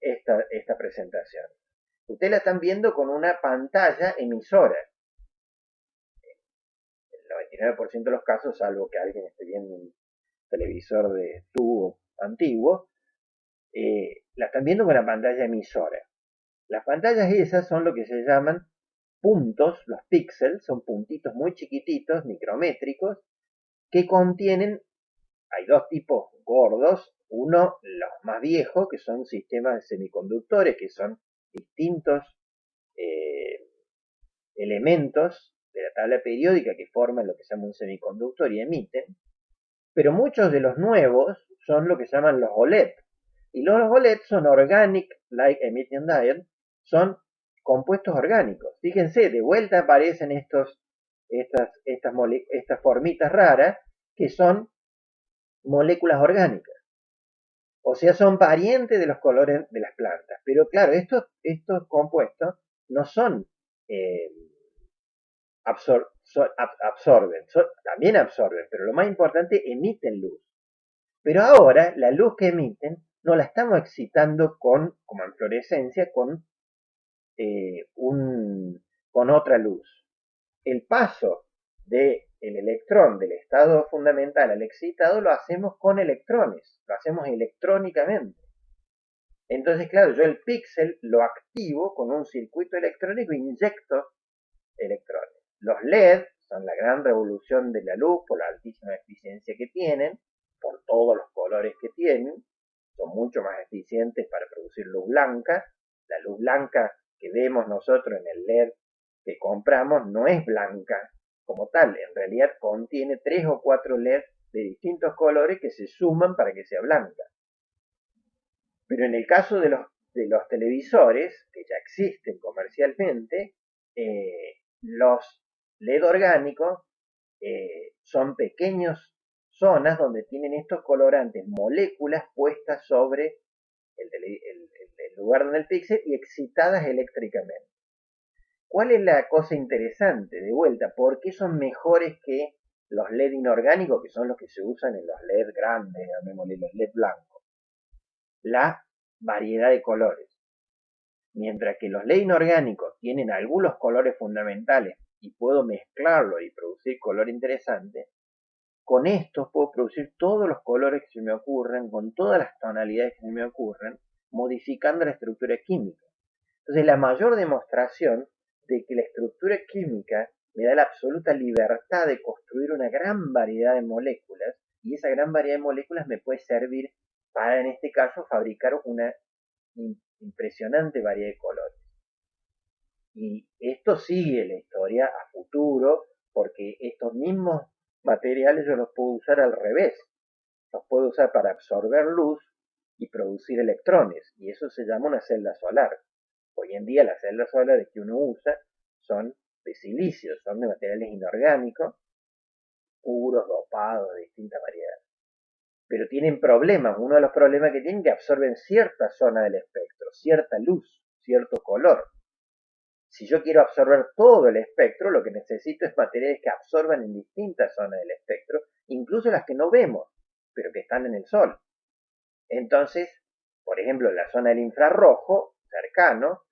esta presentación. Ustedes la están viendo con una pantalla emisora. El 99% de los casos, salvo que alguien esté viendo un televisor de tubo antiguo, la están viendo con la pantalla emisora. Las pantallas esas son lo que se llaman puntos, los píxeles, son puntitos muy chiquititos, micrométricos, que contienen, hay dos tipos gordos, Uno, los más viejos, que son sistemas de semiconductores, que son distintos eh, elementos de la tabla periódica que forman lo que se llama un semiconductor y emiten, pero muchos de los nuevos son lo que se llaman los OLED. Y los OLED son Organic Light Emitting Diode, son compuestos orgánicos. Fíjense, de vuelta aparecen estas formitas raras que son moléculas orgánicas. O sea, son parientes de los colores de las plantas. Pero claro, estos compuestos no son eh, absorben, también absorben, pero lo más importante, emiten luz. Pero ahora la luz que emiten no la estamos excitando como en fluorescencia, con otra luz. El paso del electrón del estado fundamental al excitado lo hacemos con electrones, lo hacemos electrónicamente. Entonces, claro, yo el píxel lo activo con un circuito electrónico e inyecto electrones. Los LED son la gran revolución de la luz por la altísima eficiencia que tienen, por todos los colores que tienen, son mucho más eficientes para producir luz blanca. La luz blanca que vemos nosotros en el LED que compramos no es blanca como tal, en realidad contiene 3 o 4 LED de distintos colores que se suman para que sea blanca. Pero en el caso de los televisores, que ya existen comercialmente, los LED orgánicos son pequeñas zonas donde tienen estos colorantes, moléculas puestas sobre el lugar del píxel y excitadas eléctricamente. ¿Cuál es la cosa interesante? De vuelta, ¿por qué son mejores que los LED inorgánicos, que son los que se usan en los LED grandes, llamémosle los LED blancos? La variedad de colores. Mientras que los LED inorgánicos tienen algunos colores fundamentales y puedo mezclarlo y producir color interesante, con estos puedo producir todos los colores que se me ocurren, con todas las tonalidades que se me ocurren, modificando la estructura química. Entonces, la mayor demostración de que la estructura química me da la absoluta libertad de construir una gran variedad de moléculas, y esa gran variedad de moléculas me puede servir para, en este caso, fabricar una impresionante variedad de colores. Y esto sigue la historia a futuro, porque estos mismos materiales yo los puedo usar al revés. Los puedo usar para absorber luz y producir electrones, y eso se llama una celda solar. Hoy en día las celdas solares que uno usa son de silicio, son de materiales inorgánicos, puros, dopados, de distintas variedades. Pero tienen problemas. Uno de los problemas que tienen es que absorben cierta zona del espectro, cierta luz, cierto color. Si yo quiero absorber todo el espectro, lo que necesito es materiales que absorban en distintas zonas del espectro, incluso las que no vemos, pero que están en el Sol. Entonces, por ejemplo, la zona del infrarrojo, cercano,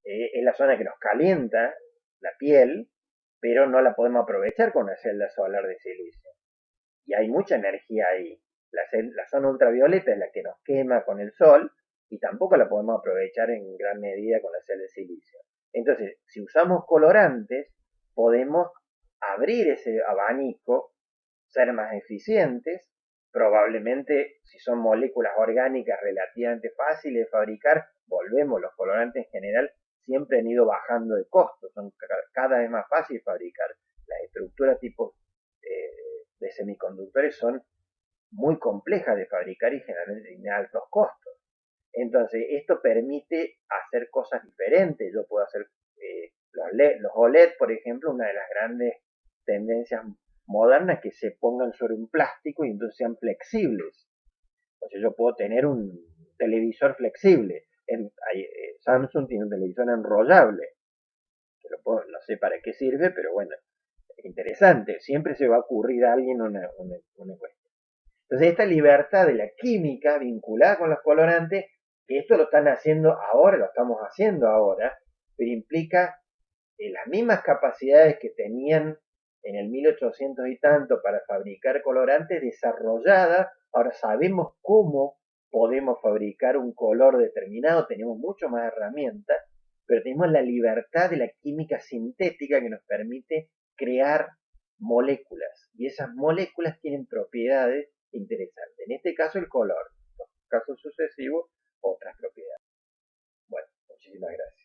es la zona que nos calienta la piel, pero no la podemos aprovechar con una celda solar de silicio. Y hay mucha energía ahí. La zona ultravioleta es la que nos quema con el sol y tampoco la podemos aprovechar en gran medida con la celda de silicio. Entonces, si usamos colorantes, podemos abrir ese abanico, ser más eficientes, probablemente si son moléculas orgánicas relativamente fáciles de fabricar, volvemos, los colorantes en general siempre han ido bajando de costo, son cada vez más fáciles de fabricar. Las estructuras tipo de semiconductores son muy complejas de fabricar y generalmente tienen altos costos. Entonces, esto permite hacer cosas diferentes. Yo puedo hacer los OLED, por ejemplo, una de las grandes tendencias modernas es que se pongan sobre un plástico y entonces sean flexibles. O sea, yo puedo tener un televisor flexible. Samsung tiene un televisor enrollable. Que no sé para qué sirve, pero bueno, es interesante. Siempre se va a ocurrir a alguien una cuestión. Entonces, esta libertad de la química vinculada con los colorantes, que esto lo están haciendo ahora, lo estamos haciendo ahora, pero implica las mismas capacidades que tenían en el 1800 y tanto para fabricar colorantes desarrolladas. Ahora sabemos cómo podemos fabricar un color determinado, tenemos mucho más herramientas, pero tenemos la libertad de la química sintética que nos permite crear moléculas, y esas moléculas tienen propiedades interesantes. En este caso el color. casos sucesivos otras propiedades. Bueno, muchísimas gracias.